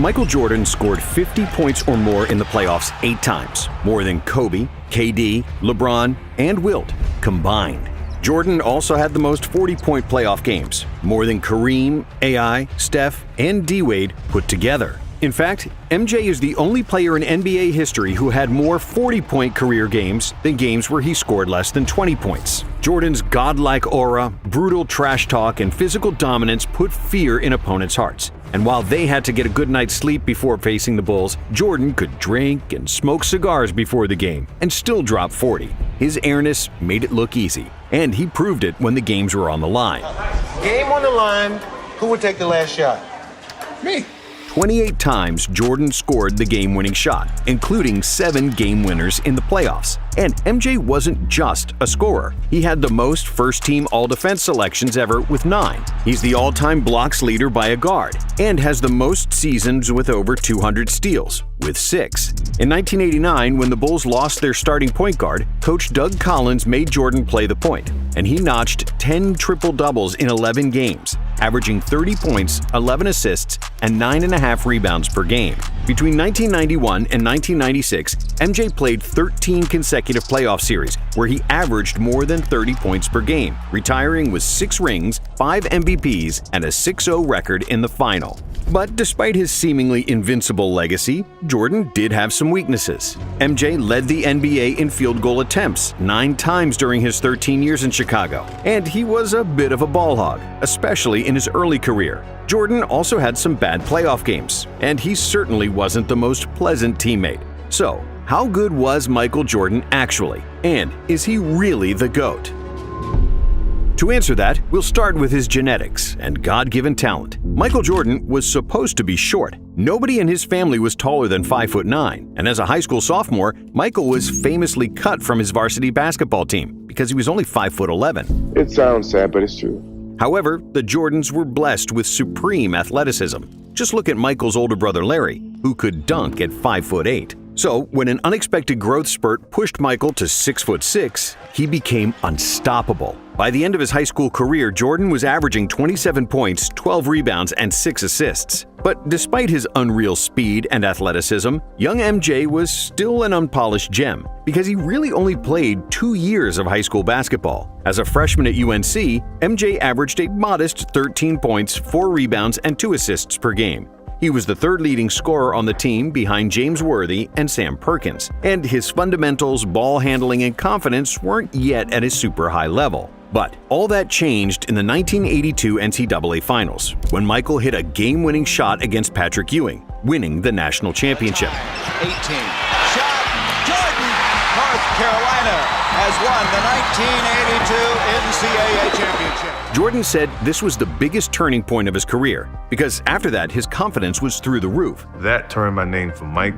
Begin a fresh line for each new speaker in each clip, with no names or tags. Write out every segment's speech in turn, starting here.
Michael Jordan scored 50 points or more in the playoffs 8 times, more than Kobe, KD, LeBron, and Wilt combined. Jordan also had the most 40-point playoff games, more than Kareem, AI, Steph, and D-Wade put together. In fact, MJ is the only player in NBA history who had more 40-point career games than games where he scored less than 20 points. Jordan's godlike aura, brutal trash talk, and physical dominance put fear in opponents' hearts. And while they had to get a good night's sleep before facing the Bulls, Jordan could drink and smoke cigars before the game and still drop 40. His airness made it look easy, and he proved it when the games were on the line.
Game on the line, who would take the last shot?
Me.
28 times Jordan scored the game-winning shot, including 7 game winners in the playoffs. And MJ wasn't just a scorer. He had the most first-team All-Defense selections ever with 9. He's the all-time blocks leader by a guard and has the most seasons with over 200 steals, with 6. In 1989, when the Bulls lost their starting point guard, Coach Doug Collins made Jordan play the point, and he notched 10 triple-doubles in 11 games, averaging 30 points, 11 assists, and 9.5 rebounds per game. Between 1991 and 1996, MJ played 13 consecutive playoff series where he averaged more than 30 points per game, retiring with 6 rings, 5 MVPs, and a 6-0 record in the final. But despite his seemingly invincible legacy, Jordan did have some weaknesses. MJ led the NBA in field goal attempts 9 times during his 13 years in Chicago, and he was a bit of a ball hog, especially in his early career. Jordan also had some bad playoff games, and he certainly wasn't the most pleasant teammate. So, how good was Michael Jordan actually? And is he really the GOAT? To answer that, we'll start with his genetics and God-given talent. Michael Jordan was supposed to be short. Nobody in his family was taller than 5'9", and as a high school sophomore, Michael was famously cut from his varsity basketball team because he was only 5'11".
It sounds sad, but it's true.
However, the Jordans were blessed with supreme athleticism. Just look at Michael's older brother Larry, who could dunk at 5'8". So, when an unexpected growth spurt pushed Michael to 6'6", he became unstoppable. By the end of his high school career, Jordan was averaging 27 points, 12 rebounds, and 6 assists. But despite his unreal speed and athleticism, young MJ was still an unpolished gem because he really only played 2 years of high school basketball. As a freshman at UNC, MJ averaged a modest 13 points, 4 rebounds, and 2 assists per game. He was the 3rd leading scorer on the team behind James Worthy and Sam Perkins, and his fundamentals, ball handling, and confidence weren't yet at a super high level. But all that changed in the 1982 NCAA Finals, when Michael hit a game-winning shot against Patrick Ewing, winning the national championship.
18. Shot. Jordan. North Carolina has won the 1982 NCAA championship.
Jordan said this was the biggest turning point of his career, because after that, his confidence was through the roof.
That turned my name from Mike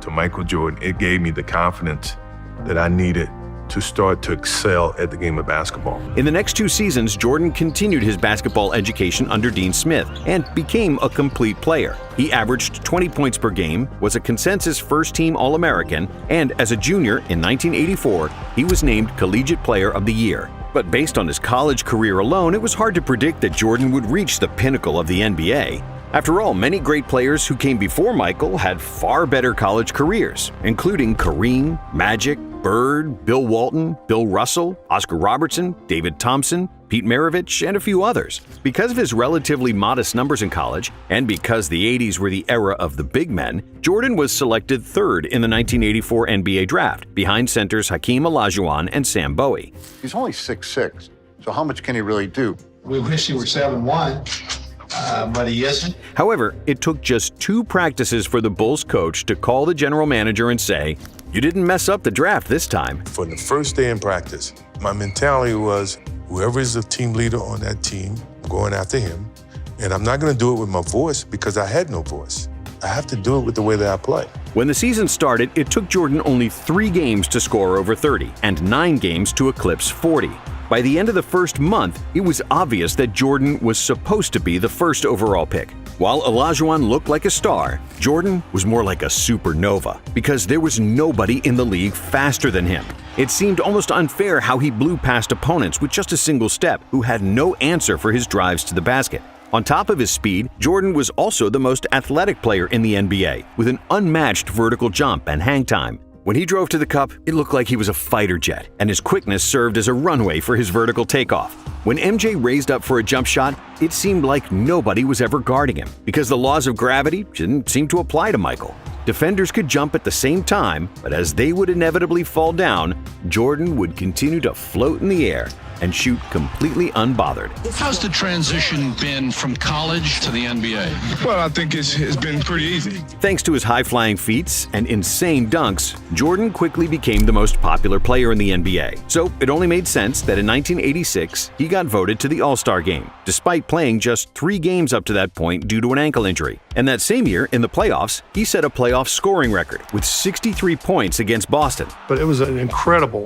to Michael Jordan. It gave me the confidence that I needed to start to excel at the game of basketball.
In the next 2 seasons, Jordan continued his basketball education under Dean Smith and became a complete player. He averaged 20 points per game, was a consensus first-team All-American, and as a junior in 1984, he was named Collegiate Player of the Year. But based on his college career alone, it was hard to predict that Jordan would reach the pinnacle of the NBA. After all, many great players who came before Michael had far better college careers, including Kareem, Magic, Bird, Bill Walton, Bill Russell, Oscar Robertson, David Thompson, Pete Maravich, and a few others. Because of his relatively modest numbers in college, and because the 80s were the era of the big men, Jordan was selected 3rd in the 1984 NBA draft, behind centers Hakeem Olajuwon and Sam Bowie.
He's only 6'6", so how much can he really do?
We wish he were 7'1", but he isn't.
However, it took just 2 practices for the Bulls coach to call the general manager and say, "You didn't mess up the draft this time."
For the first day in practice, my mentality was, whoever is the team leader on that team, I'm going after him. And I'm not going to do it with my voice because I had no voice. I have to do it with the way that I play.
When the season started, it took Jordan only 3 games to score over 30 and 9 games to eclipse 40. By the end of the first month, it was obvious that Jordan was supposed to be the first overall pick. While Olajuwon looked like a star, Jordan was more like a supernova because there was nobody in the league faster than him. It seemed almost unfair how he blew past opponents with just a single step who had no answer for his drives to the basket. On top of his speed, Jordan was also the most athletic player in the NBA, with an unmatched vertical jump and hang time. When he drove to the cup, it looked like he was a fighter jet, and his quickness served as a runway for his vertical takeoff. When MJ raised up for a jump shot, it seemed like nobody was ever guarding him, because the laws of gravity didn't seem to apply to Michael. Defenders could jump at the same time, but as they would inevitably fall down, Jordan would continue to float in the air and shoot completely unbothered.
How's the transition been from college to the NBA?
Well, I think it's been pretty easy.
Thanks to his high-flying feats and insane dunks, Jordan quickly became the most popular player in the NBA. So it only made sense that in 1986, he got voted to the All-Star game, despite playing just 3 games up to that point due to an ankle injury. And that same year, in the playoffs, he set a playoff scoring record with 63 points against Boston.
But it was an incredible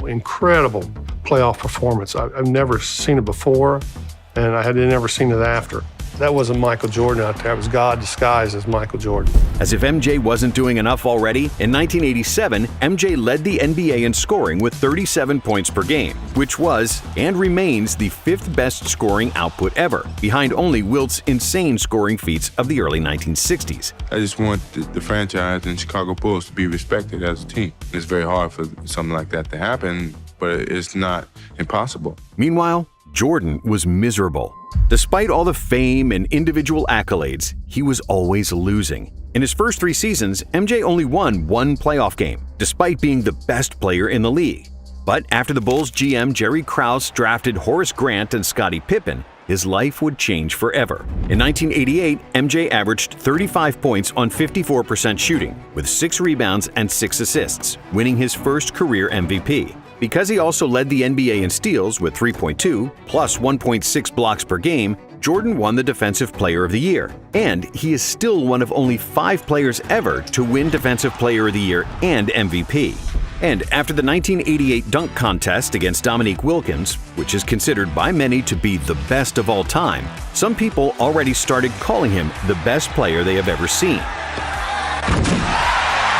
playoff performance. I've never seen it before, and I had never seen it after. That wasn't Michael Jordan out there. It was God disguised as Michael Jordan.
As if MJ wasn't doing enough already, in 1987, MJ led the NBA in scoring with 37 points per game, which was and remains the 5th best scoring output ever, behind only Wilt's insane scoring feats of the early 1960s.
I just want the franchise and Chicago Bulls to be respected as a team. It's very hard for something like that to happen, but it's not impossible.
Meanwhile, Jordan was miserable. Despite all the fame and individual accolades, he was always losing. In his first 3 seasons, MJ only won 1 playoff game, despite being the best player in the league. But after the Bulls GM Jerry Krause drafted Horace Grant and Scottie Pippen, his life would change forever. In 1988, MJ averaged 35 points on 54% shooting, with 6 rebounds and 6 assists, winning his first career MVP. Because he also led the NBA in steals with 3.2 plus 1.6 blocks per game, Jordan won the Defensive Player of the Year. And he is still one of only 5 players ever to win Defensive Player of the Year and MVP. And after the 1988 dunk contest against Dominique Wilkins, which is considered by many to be the best of all time, some people already started calling him the best player they have ever seen.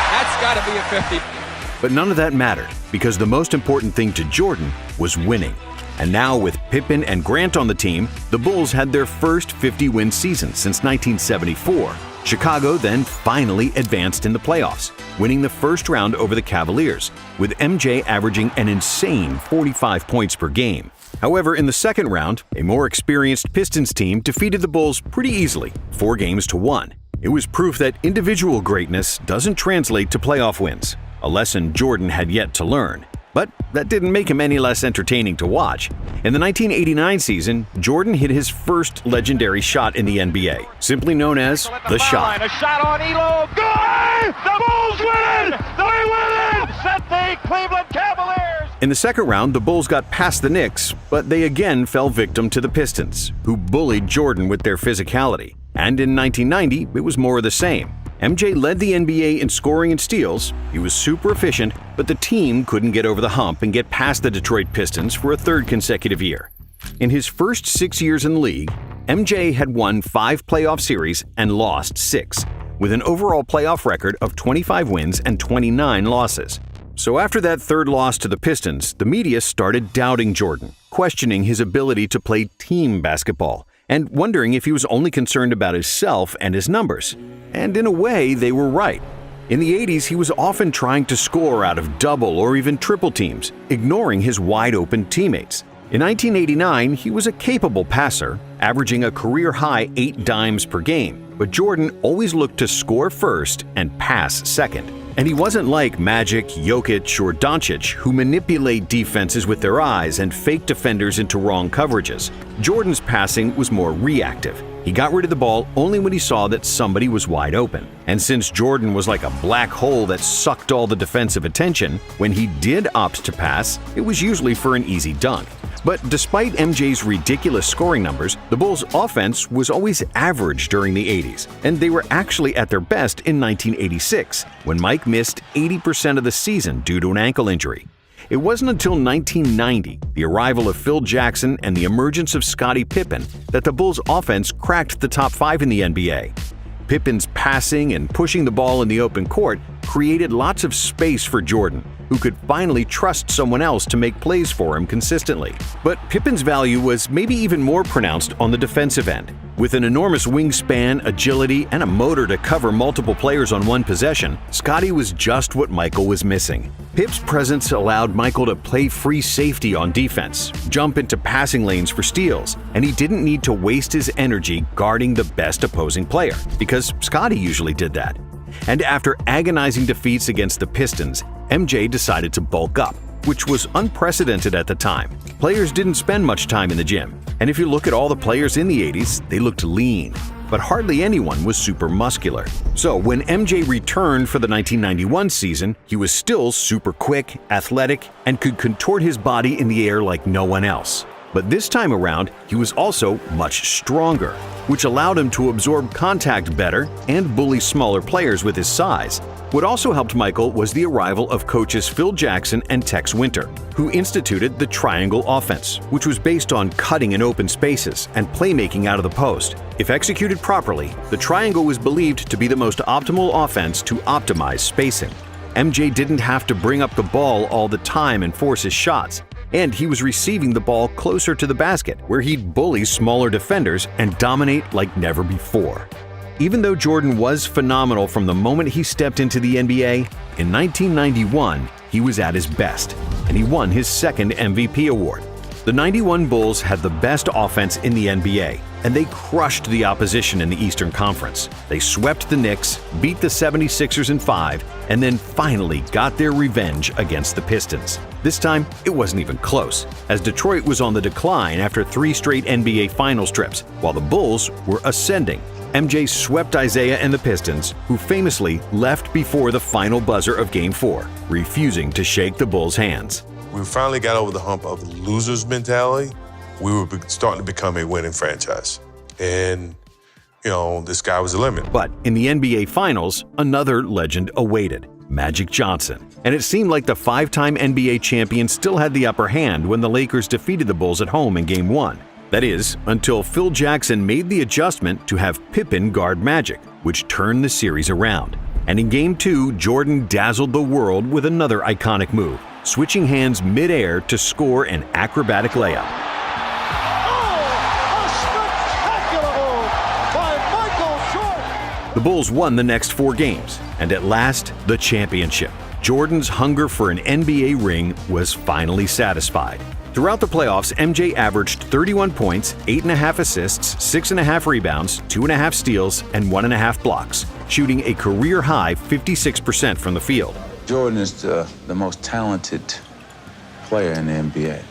That's got to be a 50.
But none of that mattered, because the most important thing to Jordan was winning. And now with Pippen and Grant on the team, the Bulls had their first 50-win season since 1974. Chicago then finally advanced in the playoffs, winning the first round over the Cavaliers, with MJ averaging an insane 45 points per game. However, in the second round, a more experienced Pistons team defeated the Bulls pretty easily, 4-1. It was proof that individual greatness doesn't translate to playoff wins, a lesson Jordan had yet to learn. But that didn't make him any less entertaining to watch. In the 1989 season, Jordan hit his first legendary shot in the NBA, simply known as the shot.
A shot on Elo. Good! The Bulls win it! They win it! Set the Cleveland Cavaliers!
In the second round, the Bulls got past the Knicks, but they again fell victim to the Pistons, who bullied Jordan with their physicality. And in 1990, it was more of the same. MJ led the NBA in scoring and steals. He was super efficient, but the team couldn't get over the hump and get past the Detroit Pistons for a 3rd consecutive year. In his first 6 years in the league, MJ had won 5 playoff series and lost 6, with an overall playoff record of 25 wins and 29 losses. So after that 3rd loss to the Pistons, the media started doubting Jordan, questioning his ability to play team basketball, and wondering if he was only concerned about himself and his numbers. And in a way, they were right. In the 80s, he was often trying to score out of double or even triple teams, ignoring his wide-open teammates. In 1989, he was a capable passer, averaging a career-high 8 dimes per game, but Jordan always looked to score first and pass second. And he wasn't like Magic, Jokic, or Doncic, who manipulate defenses with their eyes and fake defenders into wrong coverages. Jordan's passing was more reactive. He got rid of the ball only when he saw that somebody was wide open. And since Jordan was like a black hole that sucked all the defensive attention, when he did opt to pass, it was usually for an easy dunk. But despite MJ's ridiculous scoring numbers, the Bulls' offense was always average during the 80s, and they were actually at their best in 1986, when Mike missed 80% of the season due to an ankle injury. It wasn't until 1990, the arrival of Phil Jackson and the emergence of Scottie Pippen, that the Bulls' offense cracked the top 5 in the NBA. Pippen's passing and pushing the ball in the open court created lots of space for Jordan, who could finally trust someone else to make plays for him consistently. But Pippen's value was maybe even more pronounced on the defensive end. With an enormous wingspan, agility, and a motor to cover multiple players on one possession, Scottie was just what Michael was missing. Pip's presence allowed Michael to play free safety on defense, jump into passing lanes for steals, and he didn't need to waste his energy guarding the best opposing player, because Scottie usually did that. And after agonizing defeats against the Pistons, MJ decided to bulk up, which was unprecedented at the time. Players didn't spend much time in the gym, and if you look at all the players in the 80s, they looked lean, but hardly anyone was super muscular. So when MJ returned for the 1991 season, he was still super quick, athletic, and could contort his body in the air like no one else. But this time around, he was also much stronger, which allowed him to absorb contact better and bully smaller players with his size. What also helped Michael was the arrival of coaches Phil Jackson and Tex Winter, who instituted the triangle offense, which was based on cutting in open spaces and playmaking out of the post. If executed properly, the triangle was believed to be the most optimal offense to optimize spacing. MJ didn't have to bring up the ball all the time and force his shots, and he was receiving the ball closer to the basket, where he'd bully smaller defenders and dominate like never before. Even though Jordan was phenomenal from the moment he stepped into the NBA, in 1991, he was at his best, and he won his second MVP award. The 91 Bulls had the best offense in the NBA, and they crushed the opposition in the Eastern Conference. They swept the Knicks, beat the 76ers in 5, and then finally got their revenge against the Pistons. This time, it wasn't even close, as Detroit was on the decline after 3 straight NBA Finals trips, while the Bulls were ascending. MJ swept Isaiah and the Pistons, who famously left before the final buzzer of Game 4, refusing to shake the Bulls' hands.
We finally got over the hump of the loser's mentality. We were starting to become a winning franchise. And, the sky was the limit.
But in the NBA Finals, another legend awaited, Magic Johnson. And it seemed like the 5-time NBA champion still had the upper hand when the Lakers defeated the Bulls at home in Game 1. That is, until Phil Jackson made the adjustment to have Pippen guard Magic, which turned the series around. And in Game 2, Jordan dazzled the world with another iconic move, switching hands mid-air to score an acrobatic layup.
Oh, a spectacular move by Michael Jordan!
The Bulls won the next 4 games, and at last, the championship. Jordan's hunger for an NBA ring was finally satisfied. Throughout the playoffs, MJ averaged 31 points, 8.5 assists, 6.5 rebounds, 2.5 steals, and 1.5 blocks, shooting a career-high 56% from the field.
Jordan is the most talented player in the NBA,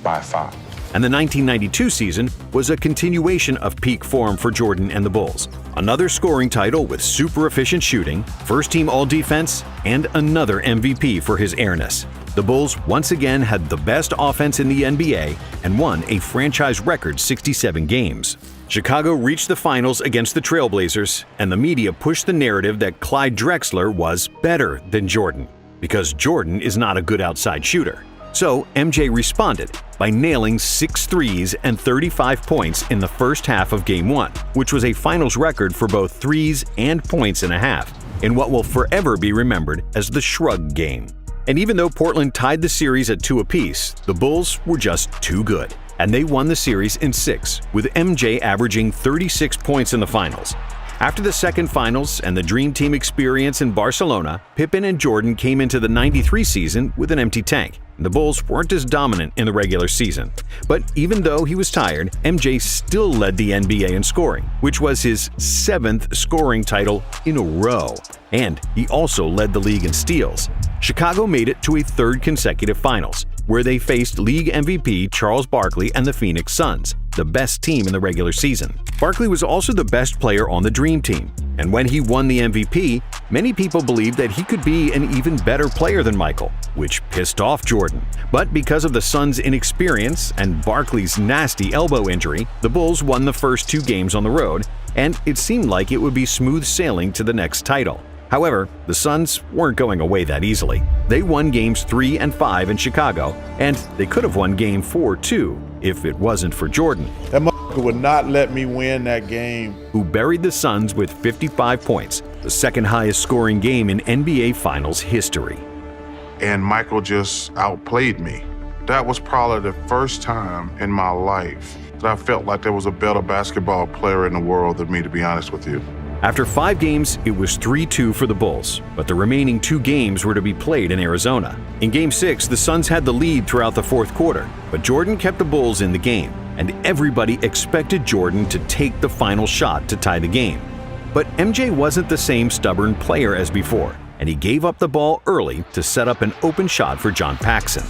by far.
And the 1992 season was a continuation of peak form for Jordan and the Bulls. Another scoring title with super efficient shooting, first-team All-Defense, and another MVP for his airness. The Bulls once again had the best offense in the NBA and won a franchise record 67 games. Chicago reached the finals against the Trailblazers, and the media pushed the narrative that Clyde Drexler was better than Jordan, because Jordan is not a good outside shooter. So MJ responded by nailing 6 threes and 35 points in the first half of Game 1, which was a finals record for both threes and points and a half, in what will forever be remembered as the Shrug Game. And even though Portland tied the series at 2 apiece, the Bulls were just too good, and they won the series in 6, with MJ averaging 36 points in the finals. After the second finals and the Dream Team experience in Barcelona, Pippen and Jordan came into the 93 season with an empty tank. The Bulls weren't as dominant in the regular season. But even though he was tired, MJ still led the NBA in scoring, which was his 7th scoring title in a row. And he also led the league in steals. Chicago made it to a 3rd consecutive finals, where they faced league MVP Charles Barkley and the Phoenix Suns, the best team in the regular season. Barkley was also the best player on the Dream Team, and when he won the MVP, many people believed that he could be an even better player than Michael, which pissed off Jordan. But because of the Suns' inexperience and Barkley's nasty elbow injury, the Bulls won the first 2 games on the road, and it seemed like it would be smooth sailing to the next title. However, the Suns weren't going away that easily. They won Games 3 and 5 in Chicago, and they could have won Game 4 too, if it wasn't for Jordan.
That motherfucker would not let me win that game.
Who buried the Suns with 55 points, the second highest scoring game in NBA Finals history.
And Michael just outplayed me. That was probably the first time in my life I felt like there was a better basketball player in the world than me, to be honest with you.
After 5 games, it was 3-2 for the Bulls, but the remaining 2 games were to be played in Arizona. In Game 6, the Suns had the lead throughout the fourth quarter, but Jordan kept the Bulls in the game, and everybody expected Jordan to take the final shot to tie the game. But MJ wasn't the same stubborn player as before, and he gave up the ball early to set up an open shot for John Paxson.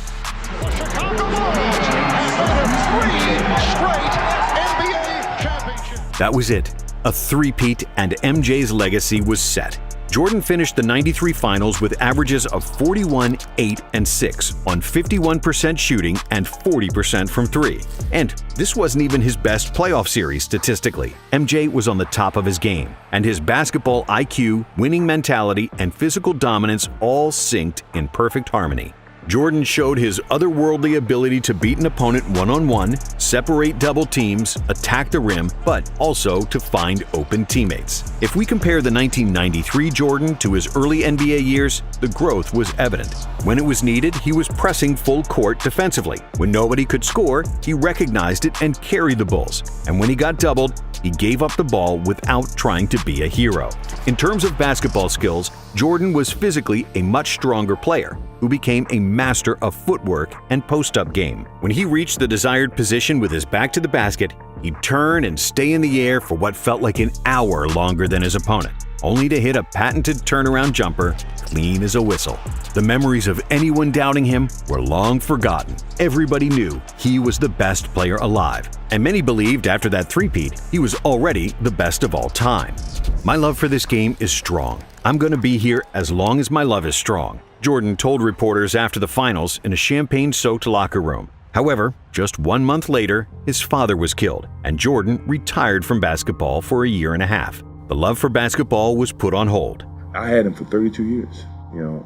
That was it. A three-peat, and MJ's legacy was set. Jordan finished the '93 finals with averages of 41, 8, and 6 on 51% shooting and 40% from 3. And this wasn't even his best playoff series statistically. MJ was on the top of his game, and his basketball IQ, winning mentality, and physical dominance all synced in perfect harmony. Jordan showed his otherworldly ability to beat an opponent one-on-one, separate double teams, attack the rim, but also to find open teammates. If we compare the 1993 Jordan to his early NBA years, the growth was evident. When it was needed, he was pressing full court defensively. When nobody could score, he recognized it and carried the Bulls. And when he got doubled, he gave up the ball without trying to be a hero. In terms of basketball skills, Jordan was physically a much stronger player who became a master of footwork and post-up game. When he reached the desired position with his back to the basket, he'd turn and stay in the air for what felt like an hour longer than his opponent, only to hit a patented turnaround jumper clean as a whistle. The memories of anyone doubting him were long forgotten. Everybody knew he was the best player alive, and many believed after that three-peat he was already the best of all time. My love for this game is strong. I'm going to be here as long as my love is strong, Jordan told reporters after the finals in a champagne-soaked locker room. However, just 1 month later, his father was killed, and Jordan retired from basketball for a year and a half. The love for basketball was put on hold.
I had him for 32 years,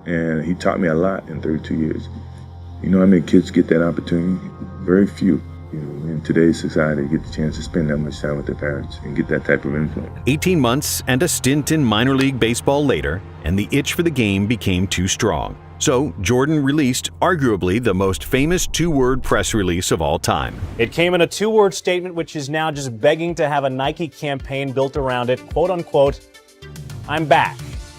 and he taught me a lot in 32 years. You know how many kids get that opportunity? Very few. In today's society, get the chance to spend that much time with their parents and get that type of influence.
18 months and a stint in minor league baseball later, and the itch for the game became too strong. So Jordan released arguably the most famous 2-word press release of all time.
It came in a 2-word statement which is now just begging to have a Nike campaign built around it. Quote unquote, "I'm back."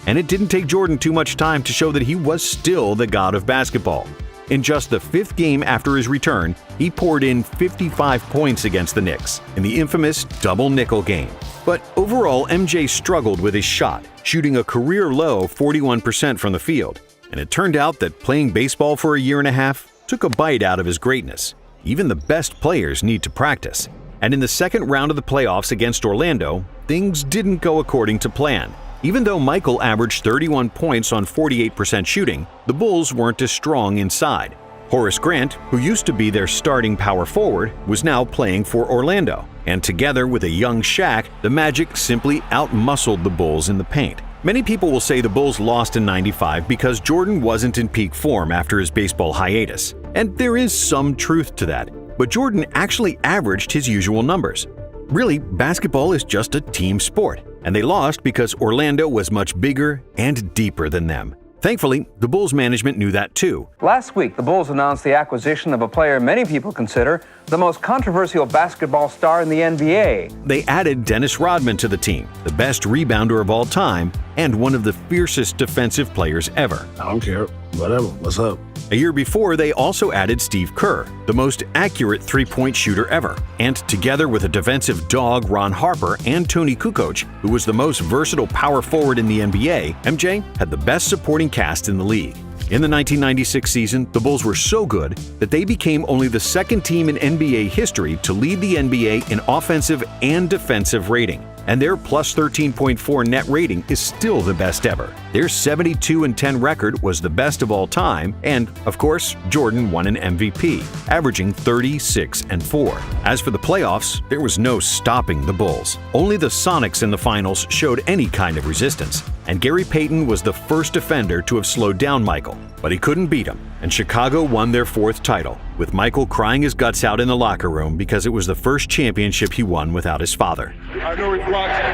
And it didn't take Jordan too much time to show that he was still the god of basketball. In just the 5th game after his return, he poured in 55 points against the Knicks in the infamous double nickel game. But overall, MJ struggled with his shot, shooting a career-low 41% from the field. And it turned out that playing baseball for a year and a half took a bite out of his greatness. Even the best players need to practice. And in the second round of the playoffs against Orlando, things didn't go according to plan. Even though Michael averaged 31 points on 48% shooting, the Bulls weren't as strong inside. Horace Grant, who used to be their starting power forward, was now playing for Orlando. And together with a young Shaq, the Magic simply outmuscled the Bulls in the paint. Many people will say the Bulls lost in '95 because Jordan wasn't in peak form after his baseball hiatus. And there is some truth to that. But Jordan actually averaged his usual numbers. Really, basketball is just a team sport, and they lost because Orlando was much bigger and deeper than them. Thankfully, the Bulls management knew that too.
Last week, the Bulls announced the acquisition of a player many people consider the most controversial basketball star in the NBA.
They added Dennis Rodman to the team, the best rebounder of all time, and one of the fiercest defensive players ever.
I don't care. Whatever. What's up?
A year before, they also added Steve Kerr, the most accurate three-point shooter ever. And together with a defensive dog, Ron Harper, and Tony Kukoc, who was the most versatile power forward in the NBA, MJ had the best supporting cast in the league. In the 1996 season, the Bulls were so good that they became only the second team in NBA history to lead the NBA in offensive and defensive rating. And their plus 13.4 net rating is still the best ever. Their 72-10 record was the best of all time, and, of course, Jordan won an MVP, averaging 36-4. As for the playoffs, there was no stopping the Bulls. Only the Sonics in the finals showed any kind of resistance, and Gary Payton was the first defender to have slowed down Michael. But he couldn't beat him, and Chicago won their 4th title, with Michael crying his guts out in the locker room because it was the first championship he won without his father.
I know he's watching.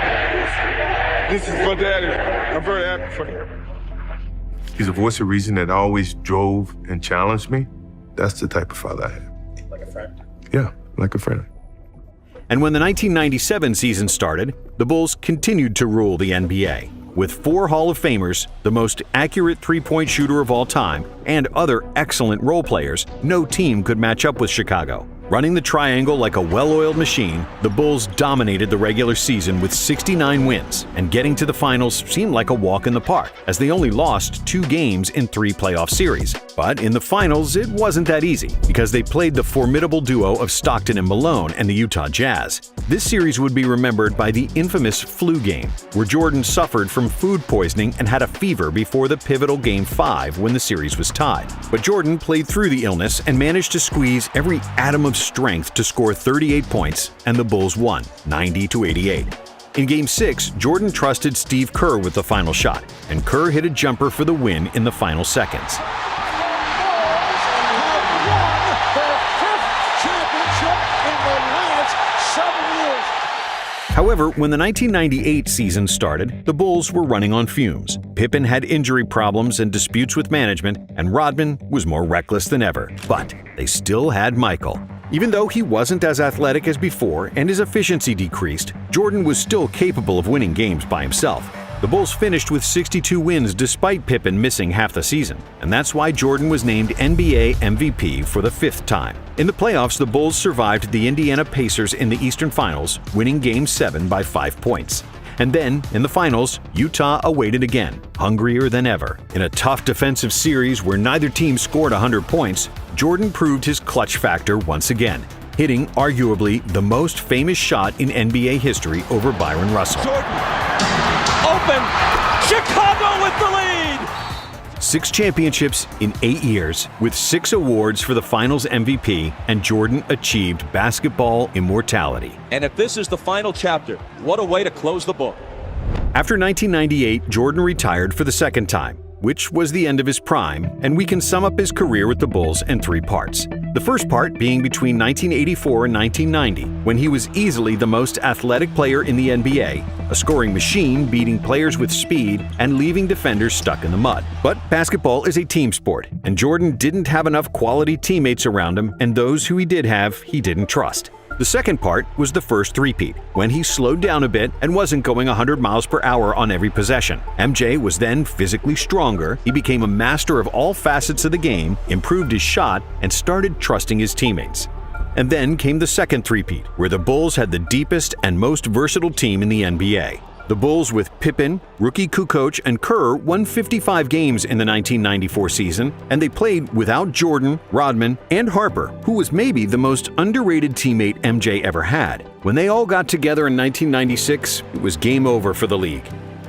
This is for Daddy. I'm very happy for him.
He's a voice of reason that always drove and challenged me. That's the type of father I have.
Like a friend?
Yeah, like a friend.
And when the 1997 season started, the Bulls continued to rule the NBA. With 4 Hall of Famers, the most accurate three-point shooter of all time, and other excellent role players, no team could match up with Chicago. Running the triangle like a well-oiled machine, the Bulls dominated the regular season with 69 wins, and getting to the finals seemed like a walk in the park, as they only lost 2 games in 3 playoff series. But in the finals, it wasn't that easy, because they played the formidable duo of Stockton and Malone and the Utah Jazz. This series would be remembered by the infamous flu game, where Jordan suffered from food poisoning and had a fever before the pivotal Game 5 when the series was tied. But Jordan played through the illness and managed to squeeze every atom of strength to score 38 points, and the Bulls won, 90-88. In Game 6, Jordan trusted Steve Kerr with the final shot, and Kerr hit a jumper for the win in the final seconds. However, when the 1998 season started, the Bulls were running on fumes. Pippen had injury problems and disputes with management, and Rodman was more reckless than ever. But they still had Michael. Even though he wasn't as athletic as before and his efficiency decreased, Jordan was still capable of winning games by himself. The Bulls finished with 62 wins despite Pippen missing half the season, and that's why Jordan was named NBA MVP for the 5th time. In the playoffs, the Bulls survived the Indiana Pacers in the Eastern Finals, winning Game 7 by 5 points. And then, in the finals, Utah awaited again, hungrier than ever. In a tough defensive series where neither team scored 100 points, Jordan proved his clutch factor once again, hitting arguably the most famous shot in NBA history over Byron Russell.
Jordan, open, Chicago with the lead!
6 championships in 8 years, with 6 awards for the Finals MVP, and Jordan achieved basketball immortality.
And if this is the final chapter, what a way to close the book.
After 1998, Jordan retired for the 2nd time, which was the end of his prime, and we can sum up his career with the Bulls in 3 parts. The first part being between 1984 and 1990, when he was easily the most athletic player in the NBA, a scoring machine beating players with speed and leaving defenders stuck in the mud. But basketball is a team sport, and Jordan didn't have enough quality teammates around him, and those who he did have, he didn't trust. The second part was the first three-peat, when he slowed down a bit and wasn't going 100 miles per hour on every possession. MJ was then physically stronger, he became a master of all facets of the game, improved his shot, and started trusting his teammates. And then came the second three-peat, where the Bulls had the deepest and most versatile team in the NBA. The Bulls with Pippen, rookie Kukoc, and Kerr won 55 games in the 1994 season, and they played without Jordan, Rodman, and Harper, who was maybe the most underrated teammate MJ ever had. When they all got together in 1996, it was game over for the league.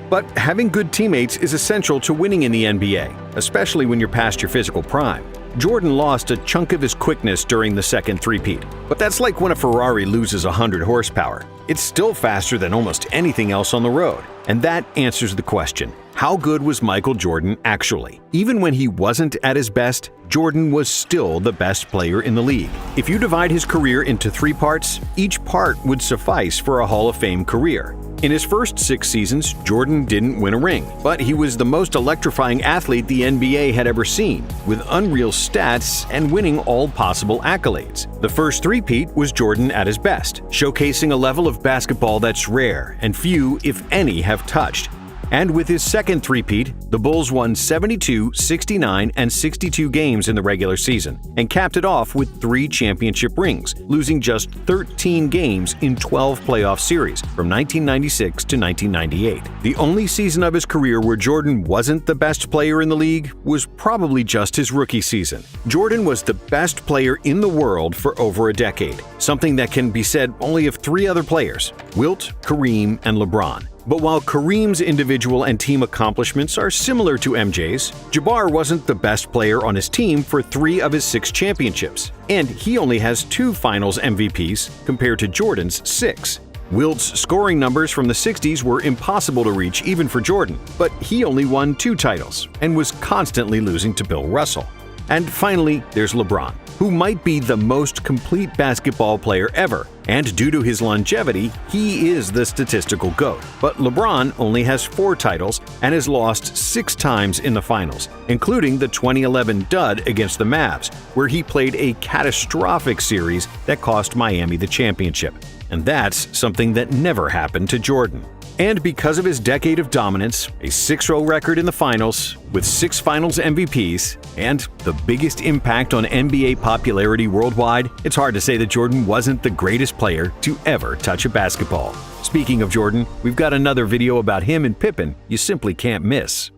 But having good teammates is essential to winning in the NBA, especially when you're past your physical prime. Jordan lost a chunk of his quickness during the second three-peat, but that's like when a Ferrari loses 100 horsepower. It's still faster than almost anything else on the road. And that answers the question, how good was Michael Jordan actually? Even when he wasn't at his best, Jordan was still the best player in the league. If you divide his career into 3 parts, each part would suffice for a Hall of Fame career. In his first 6 seasons, Jordan didn't win a ring, but he was the most electrifying athlete the NBA had ever seen, with unreal stats and winning all possible accolades. The first three-peat was Jordan at his best, showcasing a level of basketball that's rare and few, if any, have touched. And with his second three-peat, the Bulls won 72, 69, and 62 games in the regular season, and capped it off with 3 championship rings, losing just 13 games in 12 playoff series from 1996 to 1998. The only season of his career where Jordan wasn't the best player in the league was probably just his rookie season. Jordan was the best player in the world for over a decade, something that can be said only of 3 other players: Wilt, Kareem, and LeBron. But while Kareem's individual and team accomplishments are similar to MJ's, Jabbar wasn't the best player on his team for 3 of his 6 championships, and he only has 2 Finals MVPs compared to Jordan's 6. Wilt's scoring numbers from the 60s were impossible to reach even for Jordan, but he only won 2 titles and was constantly losing to Bill Russell. And finally, there's LeBron, who might be the most complete basketball player ever, and due to his longevity, he is the statistical GOAT. But LeBron only has 4 titles and has lost 6 times in the finals, including the 2011 dud against the Mavs, where he played a catastrophic series that cost Miami the championship. And that's something that never happened to Jordan. And because of his decade of dominance, a 6-0 record in the finals, with 6 finals MVPs, and the biggest impact on NBA popularity worldwide, it's hard to say that Jordan wasn't the greatest player to ever touch a basketball. Speaking of Jordan, we've got another video about him and Pippen you simply can't miss.